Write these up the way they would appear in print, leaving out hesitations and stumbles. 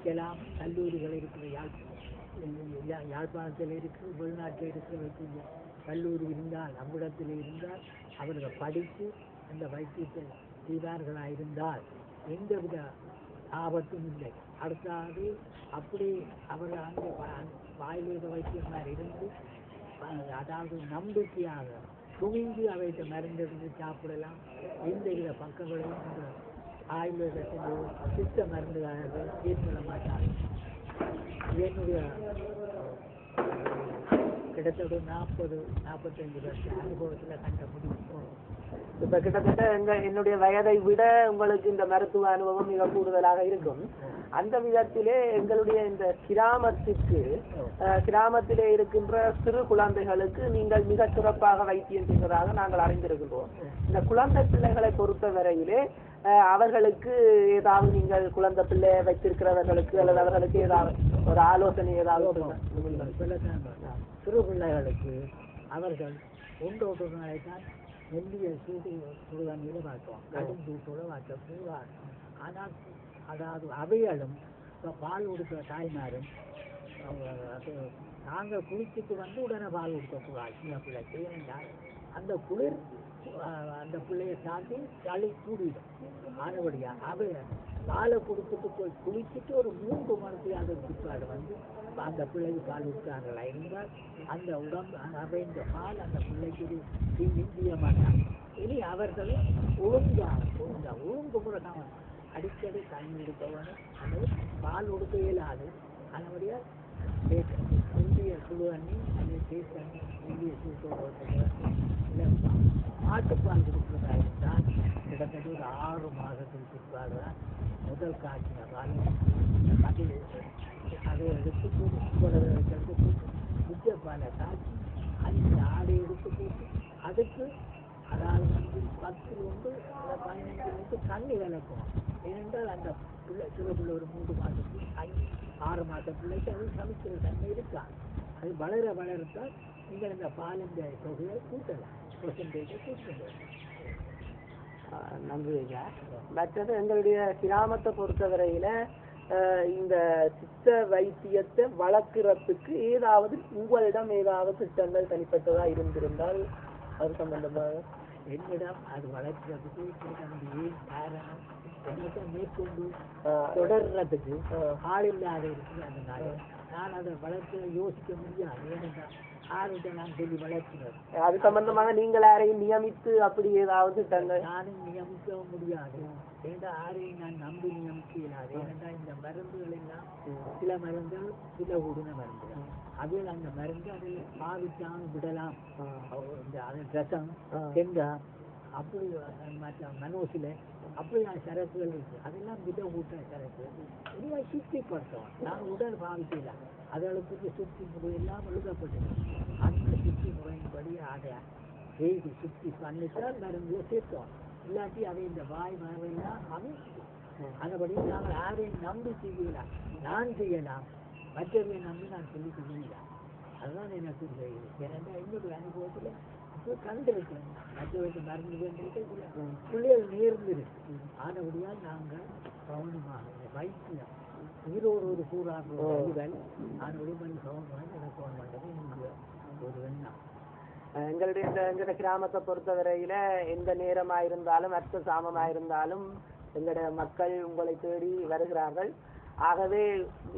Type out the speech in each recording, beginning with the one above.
படிக்கலாம். கல்லூரிகள் இருக்கிற யாழ்ப்பாணத்தில் இருக்கிற வெளிநாட்டில் இருக்கிறவருக்கு கல்லூரி இருந்தால் அவ்விடத்தில் இருந்தால் அவர்கள் படித்து அந்த வைத்தியத்தை செய்தார்களாக இருந்தால் எந்தவித ஆபத்தும் இல்லை. அடுத்தாவது அப்படி அவர்கள் அந்த ஆயுர்வேத வைத்தியமாக இருந்து அதாவது நம்பிக்கையாக துணிந்து அவைத்த மருந்தெடுத்து சாப்பிடலாம். எந்தவித பக்கங்களையும் இந்த ஆயுர்வேதத்தின் சித்த மருந்துகள் ஏற்பட மாட்டார்கள். என்னுடைய கிட்டத்தட்ட 40-45 வருஷ அனுபவத்தில் கண்ட முடியும். இப்ப கிட்டத்தட்ட என்னுடைய வயதை விட உங்களுக்கு இந்த மருத்துவ அனுபவம் மிக கூடுதலாக இருக்கும். அந்த விதத்திலே எங்களுடைய இந்த கிராமத்திலே இருக்கின்ற சிறு குழந்தைகளுக்கு நீங்கள் மிக சிறப்பாக வைத்தியம் செய்வதாக நாங்கள் அறிந்திருக்கின்றோம். இந்த குழந்தை பிள்ளைகளை பொறுத்த வரையிலே அவர்களுக்கு ஏதாவது நீங்கள் குழந்தை பிள்ளை வைத்திருக்கிறவர்களுக்கு அல்லது அவர்களுக்கு ஏதாவது ஒரு ஆலோசனை ஏதாவது சிறு பிள்ளைகளுக்கு அவர்கள் ஒன்றோடு நாளைத்தான் மெல்லிய சுடுதண்ணியில் வாக்குவோம், கடும் சூட்டோடு வாக்க. ஆனால் அதாவது அவைகளும் பால் கொடுக்கிற தாய்மாரும் நாங்கள் குளிச்சுட்டு வந்து உடனே பால் கொடுக்கக்கூடாது சின்ன பிள்ளைக்கு. ஏனென்றால் அந்த குளிர் அந்த பிள்ளையை தாக்கி சளி கூடிடும். ஆனபடியா அவை பாலை கொடுத்துட்டு போய் குளிச்சுட்டு ஒரு 3 மணிக்கு பிற்பாடு வந்து அந்த பிள்ளைக்கு பால் கொடுத்தாங்களா இருந்தால் அந்த உடம்பு அவைந்த பால் அந்த பிள்ளைக்கு செய்ய மாட்டாங்க. இனி அவர்கள் ஒழுங்கு முறை அடிக்கடி தண்ணி எடுக்க வேணும், அல்லது பால் கொடுக்க இயலாது. அதனுடைய இந்திய சுடு தண்ணி அல்லது தேர் தண்ணி இந்திய சூட்டோடு இல்லை மாட்டுப்பால் கொடுக்குறதா இருந்தால் கிட்டத்தட்ட ஒரு 6 மாதத்துக்கு பிற்பாடு தான் முதல் காய்ச்சின பால் அதை எடுத்து போட்டு முக்கிய பாலை காய்ச்சி அந்த ஆடை எடுத்து போட்டு அதுக்கு அதாவது வந்து 10-15 தண்ணி விளக்கும். ஏனென்றால் அந்த பிள்ளை சில பிள்ளை ஒரு 3 மாதத்துக்கு 6 மாத பிள்ளைக்கு அது சமைக்கிற தன்மை இருக்கா. அது வளரத்தான் நீங்கள் இந்த பாலின் தொகையை கூட்டலாம், பெர்சன்டேஜை கூட்டலாம். நன்றி ஐயா. மற்றது எங்களுடைய கிராமத்தை பொறுத்தவரையில இந்த சித்த வைத்தியத்தை வளர்க்கிறதுக்கு ஏதாவது உங்களிடம் ஏதாவது திட்டங்கள் தனிப்பட்டதா இருந்திருந்தால் அது சம்பந்தமாக என்னிடம் அது வளர்க்கிறதுக்கு ஏன் காரணம் என்னத்தை மேற்கொண்டு தொடர்றதுக்கு ஆள் இல்லாத இருக்குது. அதனால நான் அதை வளர்க்க யோசிக்க முடியாது. ஏனென்றால் ஆளுகிட்ட நான் சொல்லி வளர்க்கிறேன். அது சம்பந்தமாக நீங்கள் யாரையும் நியமித்து அப்படி ஏதாவது நானும் நியமிக்க முடியாது. ஏன்னா யாரையும் நான் நம்பி நியமிக்க இயலாது. ஏனென்றால் இந்த மருந்துகள் எல்லாம் சில மருந்துகள் சில உடன மருந்துகள் அதில் அந்த மருந்து அதில் பாவிக்காமல் விடலாம். இந்த ரசம் செங்காய் அப்படி மற்ற மனோசில அப்படி சரக்குகள் இருக்கு. அதெல்லாம் விட ஊட்ட சரக்கு இனிமேல் சுத்திப்படுத்தும். நான் உடல் பாவிக்கலாம். அதற்கு சுத்தி முறை எல்லாம் எழுதப்பட்டது. அந்த சுத்தி முறையின்படி அதை செய்து சுத்தி பண்ணிட்டால் மருந்துல சேர்த்தோம். இல்லாட்டி அதை இந்த வாய் மரபெல்லாம் அமைச்சிடும். அதுபடி நாங்கள் யாரையும் நம்பி செய்யலாம். நான் செய்யலாம், மற்றவர்களை நம்பி நான் சொல்லி செய்யலாம். அதுதான் எனக்கு ஏன்னா என்னுடைய அனுபவத்தில் கண்டிருக்கிறேன். மற்றவருக்கு மருந்து வேண்டிட்டு பிள்ளைகள் நேர்ந்திருக்கு. ஆனபடியால் நாங்கள் கவனமாக வைத்தியம் உயிரோடு ஒரு கூறார்கள் ஆனபடி கொஞ்சம் கவனமாக எனக்கு கவனம் பண்ணுறது ஒரு எண்ணம். எங்களுடைய கிராமத்தை பொறுத்தவரையில எந்த நேரமாயிருந்தாலும் அர்த்த சாமமாயிருந்தாலும் எங்களுடைய மக்கள் உங்களை தேடி வருகிறார்கள். ஆகவே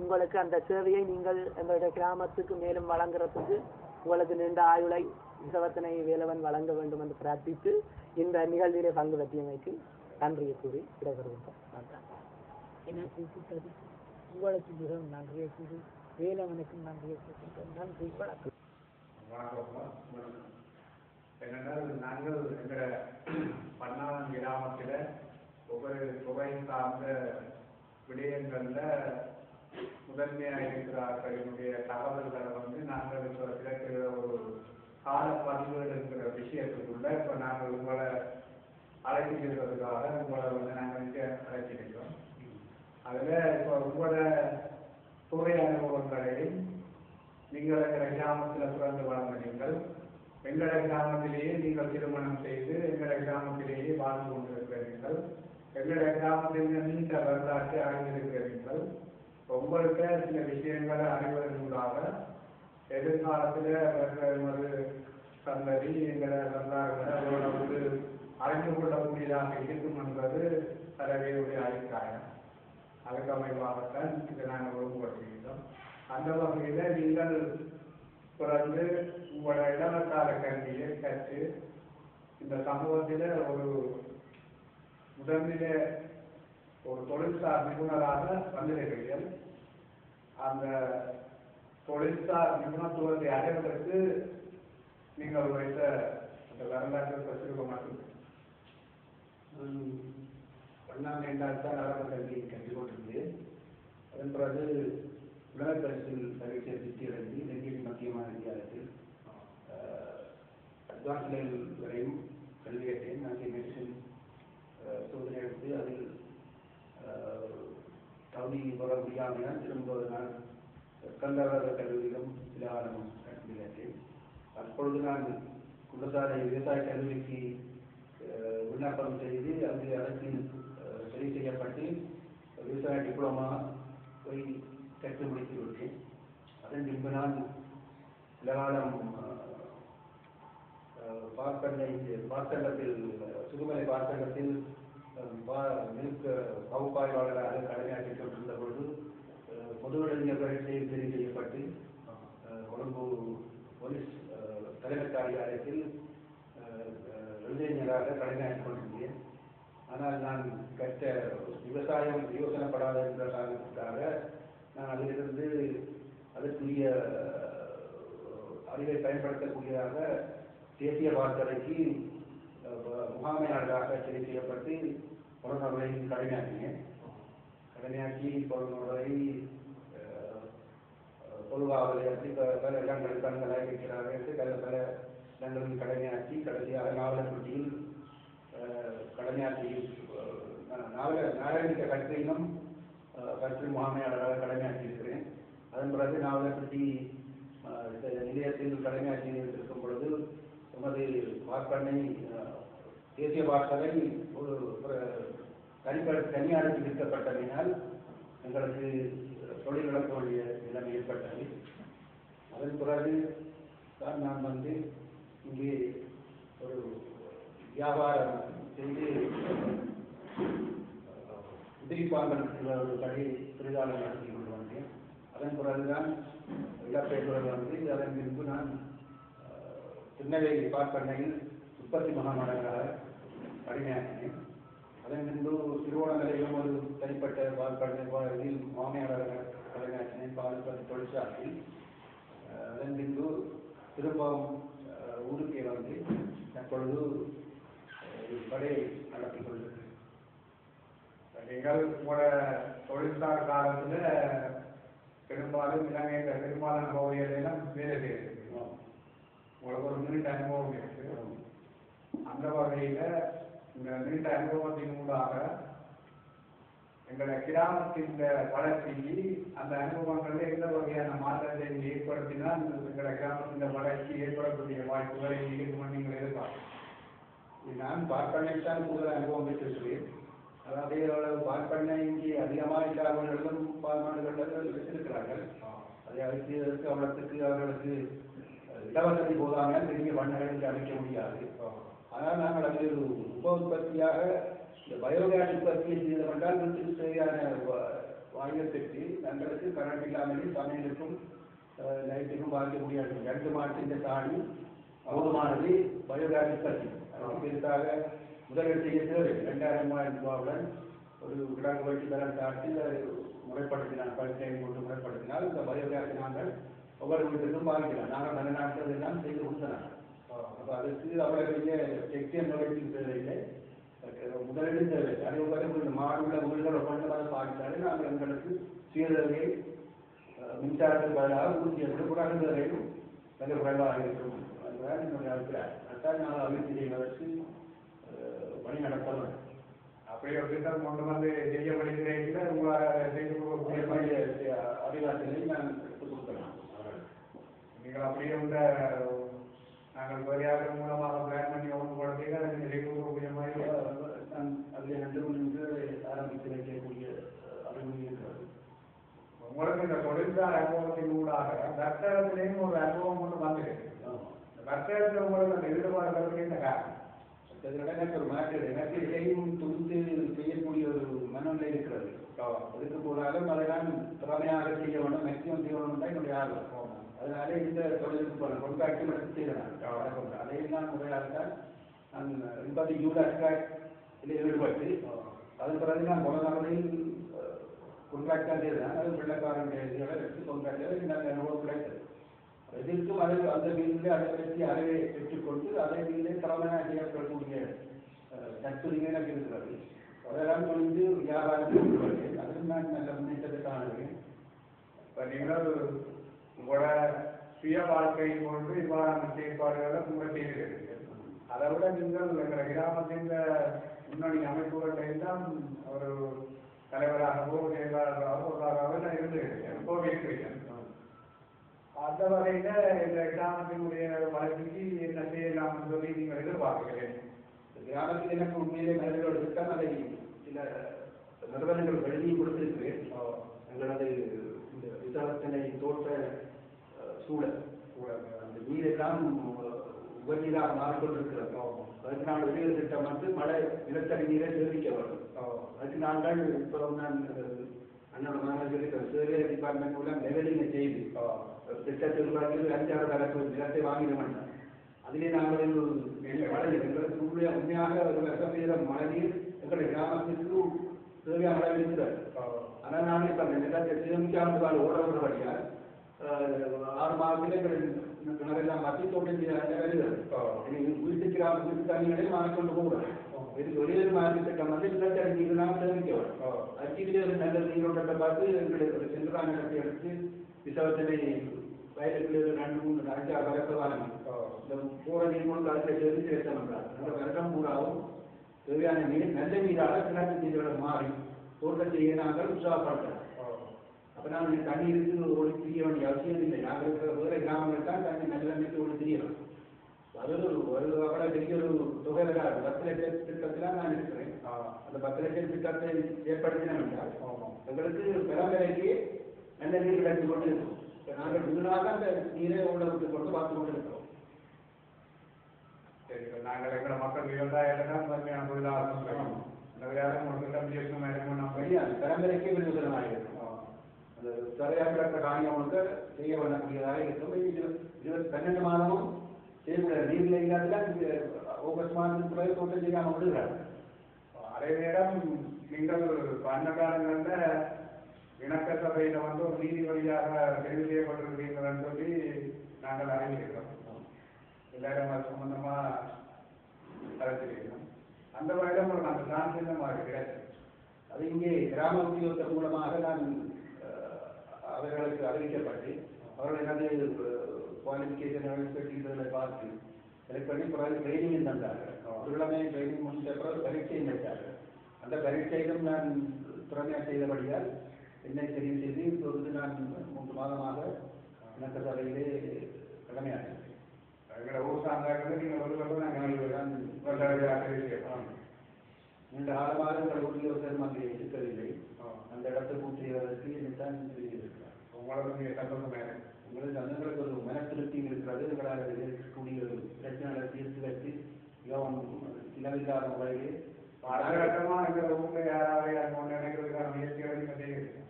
உங்களுக்கு அந்த சேவையை நீங்கள் எங்களுடைய கிராமத்துக்கு மேலும் வழங்குறதுக்கு உங்களுக்கு நீண்ட ஆயுளை விசவத்தனை வேலவன் வழங்க வேண்டும் என்று பிரார்த்தித்து இந்த நிகழ்விலே பங்கு பற்றியமைக்கு நன்றியை கூறி விடைபெறுகின்றோம். என்ன கூப்பிட்டது உங்களுக்கு மிகவும் நன்றியை கூறி வேலவனுக்கும் நன்றியை கூறுகின்றோம். நன்றி, வணக்கம். என்னென்னால் நாங்கள் எங்களோட பண்ணாளம் கிராமத்தில் ஒவ்வொரு தொகை சார்ந்த விடயங்கள்ல முதன்மையாக இருக்கிறார்களுடைய தகவல்களை வந்து நாங்கள் இப்போ கிடைக்கிற ஒரு கால பதிவுகள் இருக்கிற விஷயத்துக்குள்ள இப்போ நாங்கள் உங்களை அழைச்சிக்கிறதுக்காக உங்களை வந்து நாங்கள் இங்கே அழைச்சிருக்கிறோம். அதில் இப்போ உங்களோட துறை அனுபவங்களையும் நீங்கள் எங்களை கிராமத்தில் பிறந்து வளர்ந்த நீங்கள் எங்களோட கிராமத்திலேயே நீங்கள் திருமணம் செய்து எங்களோட கிராமத்திலேயே வாழ்ந்து கொண்டிருக்கிறீர்கள். எங்களுடைய கிராமத்தில் நீண்ட வரலாற்றை அறிந்திருக்கிறீர்கள். உங்கள்கிட்ட சில விஷயங்களை அறிவதற்காக எதிர்காலத்தில் எமது சந்ததி எங்களை வரலாறுகளை அதோட வந்து அறிந்து கொள்ளக்கூடியதாக இருக்கும் என்பது தலைவருடைய அபிப்பிராயம். அதுக்கு அமைவாகத்தான் இதை நாங்கள் ஒழுங்குபடுத்துகின்றோம். அந்த வகையில் நீங்கள் பிறந்து உங்களோட இளமக்கால கல்வியை கற்று இந்த சமூகத்தில் ஒரு முதலில் ஒரு தொழில்சார் நிபுணராக வந்திருக்கிறீர்கள். அந்த தொழில்சார் நிபுணத்துவத்தை அடைவதற்கு நீங்கள் உழைத்த அந்த வரலாற்று பற்றிருக்க மாட்டோம். 12ஆம் தான் ஆரம்ப கல்வியை கற்றுக் கொண்டிருந்தேன். அதன் பிறகு உலக பரிசில் பரீட்சை சித்தி அடைந்து நெல்லியடி மத்தியமான வித்தியாலயத்தில் அட்வான்ஸ் லெவல் வரையும் கல்வி கற்றேன். அங்கே மெடிசின் சோதனை எடுத்து அதில் தகுதி பெற முடியாமல் திரும்ப நான் கந்தவர கல்லூரியிலும் சில காலம் கல்வி கற்றேன். அப்பொழுது நான் குண்டசாலை விவசாய கல்லூரிக்கு விண்ணப்பம் செய்து அங்கு அதற்கு சரி செய்யப்பட்டு விவசாய டிப்ளமா போய் கற்று முடித்து விட்டேன். அதன் பின்பு நான் சில காலம் பார்சங்கத்தில் சுகுமலை பார்சங்கத்தில் மில்க் பகுப்பாய்வாளராக கடமையாற்றிக் கொண்டிருந்த பொழுது பொது இளைஞர் பரீட்சையில் தெரிவு செய்யப்பட்டு கொழும்பு போலீஸ் தலைமை காரியாலயத்தில் இளைஞராக கடமையாற்றிக் கொண்டிருந்தேன். ஆனால் நான் கற்ற விவசாயம் யோசனைப்படாத என்ற காரணத்துக்காக நான் அதிலிருந்து அதற்குரிய அறிவை பயன்படுத்தக்கூடியதாக தேசிய பாடசாலைக்கு முகாமையாளராக தெரிவு செய்யப்பட்டு பொருளாதார கடமையாற்றினேன். கடமையாற்றி பொருளாதார பொதுவாக பல இடங்கள் கண்களாக இருக்கிறார்கள். பல இடங்களில் கடமையாற்றி கடைசியாக நாவலப்பட்டியில் கடமையாற்றி நாகரிக கற்றையிலும் கற்று முகாமையாளராக கடமையாற்றியிருக்கிறேன். அதன் பிறகு நாவலப்பட்டி நிலையத்தில் கடமையாற்றி இருக்கும் பொழுது நமது வார்ப்பண்ணை தேசிய பாடசாலை ஒரு தனியாருக்கு விற்கப்பட்டதினால் எங்களுக்கு தொழில் நடத்த வேண்டிய நிலைமை ஏற்பட்டது. அதன் பிறகு தான் நான் வந்து இங்கே ஒரு வியாபாரம் செய்து உதிரிப்பாங்கல் ஒரு கடை தொழிலாளர் நடத்தி கொண்டு வந்தேன். அதன் பிறகுதான் இழப்பேற்றுவது வந்து அதன் பின்பு நான் திருநெல்வேலி பார்ப்பண்ணையில் உற்பத்தி மகாநகராக கடமையாற்றினேன். அதன் பின்பு திருவோணமலையிலும் ஒரு தனிப்பட்ட பார்ப்பண்ணையில் மாமையாளராக கடமையாற்றினேன் பால் உற்பத்தி தொழிற்சாலையில். அதன் பின்பு திரும்பவும் ஊருக்கே வந்து தற்பொழுது கடையை நடத்தி கொண்டிருக்கிறேன். நீங்கள் உங்களோட தொழில்சார் காலத்தில் பெரும்பாலும் இலங்கையில் பெரும்பாலான பகுதிகளெல்லாம் வேலை செய்திருக்கீங்க. உங்களுக்கு ஒரு நீண்ட அனுபவம் இருக்கு. அந்த வகையில் இந்த நீண்ட அனுபவத்தின் ஊடாக எங்களை கிராமத்தின் வளர்ச்சிக்கு அந்த அனுபவங்களில் எந்த வகையான மாற்றத்தை ஏற்படுத்தினால் எங்களை கிராமத்தின் வளர்ச்சி ஏற்படக்கூடிய வாய்ப்புகளை இருக்குமென்னு நீங்கள் எதிர்பார்க்கலாம். நான் பார்ப்பனைத்தான் கூடுதல் அனுபவம் பெற்றிருக்கிறேன். அதாவது பார்ப்பனை இங்கே அதிகமாக இல்லாதவர்களும் பால்மாடுகள் வச்சிருக்கிறார்கள். அதை அழிப்பதற்கு அவர்களுக்கு இடவசதி போதாமல் பெரிய வண்ணங்களை அமைக்க முடியாது. ஆனால் நாங்கள் அதில் ஒரு உப உற்பத்தியாக இந்த பயோகேஸ் உற்பத்தியை செய்தவென்றால் வீட்டுக்கு சரியான வாயுவை பெற்று தங்களுக்கு கரண்ட் இல்லாமலே சமையலுக்கும் லைட்டுக்கும் பார்க்க முடியாது. 2 மாட்டின் தாண்டி போதுமானது பயோகேஸ் உற்பத்தி. பெருசாக முதலீடு செய்ய தேவை 2000 ரூபாவுடன் ஒரு கிழங்கு வெட்டி தரம் தாட்டி முறைப்படுத்தினால் பல்கையை கொண்டு முறைப்படுத்தினால் இந்த பயோகேஸை நாங்கள் ஒவ்வொரு வீட்டுக்கும் பாதிக்கலாம். நாங்கள் நல்ல நாட்கள் எல்லாம் செய்து கொடுத்தனாங்க. அப்போ அதுக்கு அவ்வளோ பெரிய டெக்ஸ்டைல் நுழைக்கும் தேவையில்லை, முதலீடு தேவை. அதே மாதிரி மாடு உள்ள வீடுகளை கொண்டு அதை பாதித்தாலே நாங்கள் எங்களுக்கு சுயதேவையை மின்சாரத்துக்கு பதிலாக ஊதிய விடக்கூடாது தேவையும் மிக குறைவாக இருக்கும். அதுதான் என்னுடைய அபிப்பிராயம். அதுதான் நாங்கள் அபிவிருத்தி செய்வதற்கு வழி நடத்த வேண்டும். அப்படியே ஒரு திட்டம் கொண்டு வந்து செய்யப்படுகிறீர்கள். உங்களால் செய்து கொடுக்கக்கூடிய அதிகாரத்தினை நான் எடுத்துக் கொடுக்கலாம். நீங்கள் அப்படியே உள்ள நாங்கள் வரியாளர் மூலமாக பிளான் பண்ணி ஒழுங்குபடுத்தீங்க அதை நீங்கள் செய்து கொடுக்கக்கூடிய மாதிரி நான் அதில் 2 நின்று ஆரம்பித்து வைக்கக்கூடிய அறிவுரை இருக்கிறது. உங்களுக்கு இந்த தொழில்சார் அனுபவத்தின் ஊடாக வர்த்தகத்திலேயும் ஒரு அனுபவம் கொண்டு வந்துருக்கு. வர்த்தகத்தில் உங்களுக்கு அந்த ஈடுபாடுகளுக்கு என்ன காரணம்? எனக்கு ஒரு மாற்று எனக்கு இதையும் துணித்து செய்யக்கூடிய ஒரு மனநிலை இருக்கிறது. அதுக்கு போனாலும் அதெல்லாம் திறமையாக செய்ய வேண்டும், மேக்சிமம் செய்யணும் தான் என்னுடைய ஆர்வம். அதனால இந்த தொழிலுக்கு போன கொண்டாட்சி மட்டும் செய்யலாம். அதையும் நான் முறையாக நான் 80 யூனில் ஈடுபட்டு அதன் பிறகு நான் முதல் கொண்டாட்டம் செய்தேன். அது வெள்ளக்காரனுடைய இதில் வச்சு கொண்டாட்டம் நல்ல அனுபவம் கிடைத்தது. எதிர்க்கும் அதை அந்த வீட்டில் அதை வச்சு அறிவை பெற்றுக்கொண்டு அதை வீட்டிலே திறமையாக செய்யப்படக்கூடிய நட்புரிமை எனக்கு இருக்கிறது. அதெல்லாம் புரிந்து வியாபாரத்தில் ஈடுபட்டேன். அதில் நான் நல்ல முன்னேற்றத்தை காணுவேன். இப்போ நீங்கள் உங்களோட சுய வாழ்க்கையை கொண்டு இவ்வாறான செயற்பாடுகளை உங்கள் செய்திருக்கிறீர்கள். அதை விட நீங்கள் எங்கள் கிராமத்தின் முன்னணி அமைப்புகளில் எல்லாம் ஒரு தலைவராகவோ செயலாளராகவோ நான் இருந்திருக்கிறேன், எப்போது இருக்கிறேன். அந்த வகையில இந்த கிராமத்தினுடைய வளர்ச்சிக்கு என்ன செய்யலாம்னு சொல்லி நீங்கள் எதிர்பார்க்கிறேன். கிராமத்தில் எனக்கு உண்மையிலே மனிதர்கள் எடுத்தால் அதை சில நிறுவனங்கள் எழுதி கொடுத்திருக்கிறேன். எங்களது இந்த விசாரத்தனை தோற்ற சூழல் அந்த நீரெல்லாம் உபநீராக மாறிக்கொண்டிருக்கிறது. அதுக்கு நாங்கள் வெளியில் திட்டம் வந்து மழை நிலத்தடி நீரை சேமிக்க வேண்டும். அதுக்கு நாங்கள் இப்போ நான் அண்ணோட மாணவர்களுக்கு சர்வே டிபார்ட்மெண்ட் மூலம் லெவலிங்கை செய்து திட்டத்தில் 5-6 தரப்பு நிலத்தை வாங்கிட மாட்டோம். அதிலே நாங்கள் மழை எங்களுக்கு உண்மையாக ஒரு வருஷம் பெய்த மழை நீர் எங்களுடைய கிராமத்திற்கு தேவையான அளவில் இருக்கிறது. ஆனால் நாங்கள் இப்போ அந்த நிலத்தை சேமிக்காமல் ஓடுறபடியால் 6 மாதத்தில் எங்கள் கிணறெல்லாம் மத்தி தோட்டம் வருகிறது. வீட்டு கிராமத்துக்கு தண்ணிகளை மாறிக்கொண்டு போகிறோம். இதுக்கு வெளியே மாதிரி திட்டம் வந்து நிலத்தடி நீர் நாம் சேமிக்க வரும். அச்சிலே ஒரு நல்ல நீரோட்டத்தை பார்த்து எங்களுடைய சென்றான நிலத்தை எடுத்து விசாரத்தினை வயலுக்கு 2-3-5 வளர்க்க வாங்க. இந்த போற நீர் கொண்டு அதில் சேர்த்து சேர்த்தம் என்றார். அந்த வருடம் பூராவும் தேவையான நீர் நல்ல நீராக கிணற்று நீரோட மாறி தோட்டத்தை நாங்கள் உற்சாகப்படுத்தலாம். அப்போ நாங்கள் தண்ணீருக்கு ஓடி திரிய வேண்டிய அவசியம் இல்லை. நாங்கள் இருக்கிற வேறு கிராமங்கள் தான் தண்ணி நல்ல தண்ணிக்கு ஓடி திரியலாம். அது ஒரு அவ்வளோ பெரிய ஒரு தொகை வராது. 10 லட்சம் திட்டத்தில் நான் இருக்கிறேன். அந்த 10 லட்சம் திட்டத்தை ஏற்படுத்தினோம் என்றால் எங்களுக்கு பெறவிலைக்கு நல்ல நீர் கிடைத்து கொண்டு இருக்கும். நாங்கள் முன்னாக அந்த நீரை உள்ளவருக்கு கொண்டு பார்த்து கொண்டு இருக்கிறோம். சரி, நாங்கள் எங்களை மக்கள் விவசாயம் தன்மையான தொழிலாளர்கள் அந்த விளையாடம் உங்களுக்கு பெறவிலைக்கே விடுதலாக இருக்கும். அந்த சரியாக கிடக்கிற காணியவனுக்கு செய்ய பண்ணக்கூடியதாக இருக்கும். 12 மாதமும் செய்யக்கூடிய நீர்நிலை இல்லாத ஆகஸ்ட் மாதத்துக்கு பிறகு தோட்டம் செய்யாமல் விடுகிறார்கள். அதே நேரம் நீங்கள் அந்த காலங்களில் இணக்க சபையில் வந்து ஒரு நீதி வழியாக தெரிவு செய்யப்பட்டிருக்கிறீர்கள் சொல்லி நாங்கள் அறிவிக்கிறோம். எல்லாரும் அது சம்பந்தமாக அறிவிச்சிருக்கிறோம். அந்த வகையில் உங்களுக்கு அந்த சான்றிதழ் கிடையாது. அது இங்கே கிராம உத்தியோகத்தின் மூலமாக நான் அவர்களுக்கு அறிவிக்கப்பட்டு அவர்கள் எனது குவாலிஃபிகேஷன் இதை பார்த்து செலக்ட் பண்ணி பிறகு ட்ரைனிங் தந்தார்கள். அவர்களுமே ட்ரைனிங் முடிந்த பிறகு பரீட்சையும் வைத்தார்கள். அந்த பரீட்சையிலும் நான் திறமையாக செய்தபடியால் என்னை தெரிவு செய்து இப்பொழுது நான் 3 மாதமாக இணக்க சபையிலே கடமையாகிறேன். எங்களை ஊர் சார்ந்தார்கள் நீங்கள் நீண்ட காலமாக எங்கள் ஊழியர்கள் அங்கே இருக்கவில்லை. அந்த இடத்தை பூர்த்தி செய்வதற்கு என்னைத்தான் இருக்கிறார். உங்களுக்கு சந்தோஷமாக உங்களுக்கு அந்தங்களுக்கு ஒரு மன திருப்தி இருக்கிறது. எங்களால் இருக்கக்கூடிய ஒரு பிரச்சனைகளை தீர்த்து வைத்து மிகவும் இனவில்லாத முறையிலே பாடகட்டமாக எங்கள் ஊரில் யாராவது நினைக்கிறதுக்கான முயற்சிகளை நீங்கள் செய்கிறீங்க.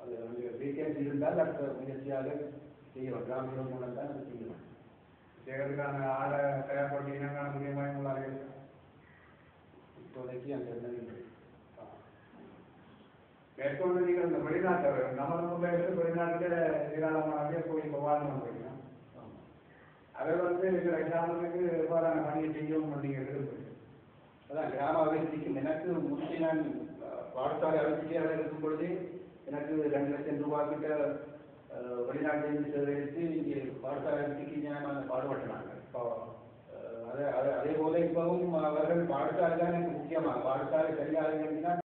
அது வேகன்சி இருந்தால் அடுத்த முயற்சியாக செய்யலாம். கிராமங்கள் மூலம் தான் அது செய்யலாம். செய்கிறதுக்கான ஆளை தயார்படுத்தினாங்க முக்கியமாக உங்களால் இப்போதைக்கு அந்த எண்ணம் மேற்கொண்டு நீங்கள் இந்த வெளிநாட்டவர் நமது ஊரில் வெளிநாட்டில் ஏராளமான போய் வாழ்ந்து வந்துருக்கீங்க. அதை வந்து எங்கள் கிராமத்துக்கு எவ்வாறான பணியை செய்யவும் அப்படிங்கிறது அதான் கிராம அபிவிருத்திக்கு எனக்கு முன்னே நான் பாடசாலை அபிவிருத்தியாக இருக்கும் பொழுதே எனக்கு 2 லட்சம் ரூபாய் கிட்ட வெளிநாட்டிலிருந்து சேகரித்து இங்கே பாடசாலை அபிவிருத்திக்கு நியாயமான பாடுபட்டினாங்க. அதே போல இப்பவும் அவர்கள் பாடசாலை தான் எனக்கு முக்கியமாக பாடசாலை சரியாக இருந்தால்